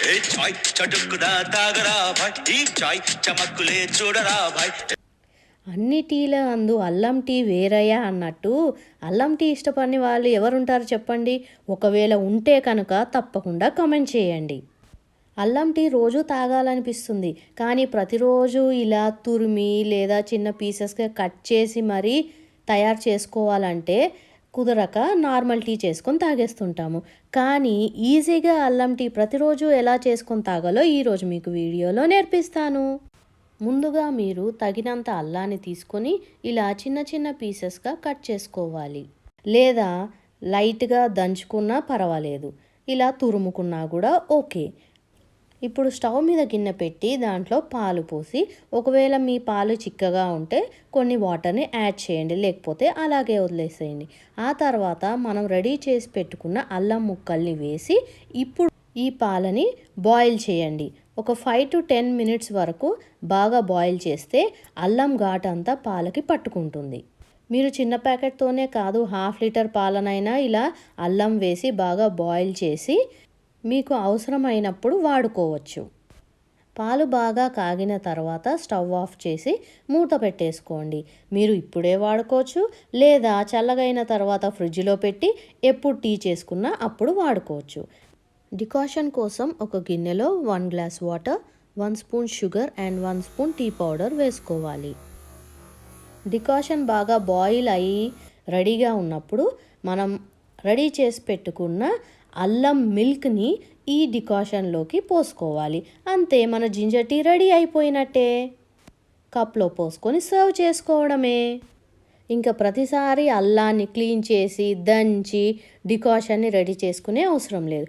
ఏ చాయ్ చటుక్కున తాగరా భాయ్, ఈ చాయ్ చమక్కులే చూడరా భాయ్. అన్ని టీల అందు అల్లం టీ వేరయ్యా అన్నట్టు అల్లం టీ ఇష్టపడని వాళ్ళు ఎవరుంటారు చెప్పండి? ఒకవేళ ఉంటే కనుక తప్పకుండా కామెంట్ చేయండి. అల్లం టీ రోజు తాగాలనిపిస్తుంది, కానీ ప్రతిరోజు ఇలా తురిమి లేదా చిన్న పీసెస్గా కట్ చేసి మరీ తయారు చేసుకోవాలంటే కుదరక నార్మల్ టీ చేసుకొని తాగేస్తుంటాము. కానీ ఈజీగా అల్లం టీ ప్రతిరోజు ఎలా చేసుకొని తాగాలో ఈరోజు మీకు వీడియోలో నేర్పిస్తాను. ముందుగా మీరు తగినంత అల్లాన్ని తీసుకొని ఇలా చిన్న చిన్న పీసెస్గా కట్ చేసుకోవాలి, లేదా లైట్గా దంచుకున్నా పర్వాలేదు, ఇలా తురుముకున్నా కూడా ఓకే. ఇప్పుడు స్టవ్ మీద గిన్నె పెట్టి దాంట్లో పాలు పోసి, ఒకవేళ మీ పాలు చిక్కగా ఉంటే కొన్ని వాటర్ని యాడ్ చేయండి, లేకపోతే అలాగే వదిలేసేయండి. ఆ తర్వాత మనం రెడీ చేసి పెట్టుకున్న అల్లం ముక్కల్ని వేసి ఇప్పుడు ఈ పాలని బాయిల్ చేయండి. ఒక 5 to 10 minutes వరకు బాగా బాయిల్ చేస్తే అల్లం ఘాటు అంతా పాలకి పట్టుకుంటుంది. మీరు చిన్న ప్యాకెట్తోనే కాదు, 1/2 లీటర్ పాలనైనా ఇలా అల్లం వేసి బాగా బాయిల్ చేసి మీకు అవసరమైనప్పుడు వాడుకోవచ్చు. పాలు బాగా కాగిన తర్వాత స్టవ్ ఆఫ్ చేసి మూత పెట్టేసుకోండి. మీరు ఇప్పుడే వాడుకోవచ్చు, లేదా చల్లగైన తర్వాత ఫ్రిడ్జ్లో పెట్టి ఎప్పుడు టీ చేసుకున్నా అప్పుడు వాడుకోవచ్చు. డికాషన్ కోసం ఒక గిన్నెలో 1 glass water, 1 spoon sugar and 1 spoon tea powder వేసుకోవాలి. డికాషన్ బాగా బాయిల్ అయ్యి రెడీగా ఉన్నప్పుడు మనం రెడీ చేసి పెట్టుకున్న అల్లం మిల్క్ని ఈ డికాషన్లోకి పోసుకోవాలి. అంతే, మన జింజర్ టీ రెడీ అయిపోయినట్టే. కప్లో పోసుకొని సర్వ్ చేసుకోవడమే. ఇంకా ప్రతిసారి అల్లాన్ని క్లీన్ చేసి దంచి డికాషన్ని రెడీ చేసుకునే అవసరం లేదు.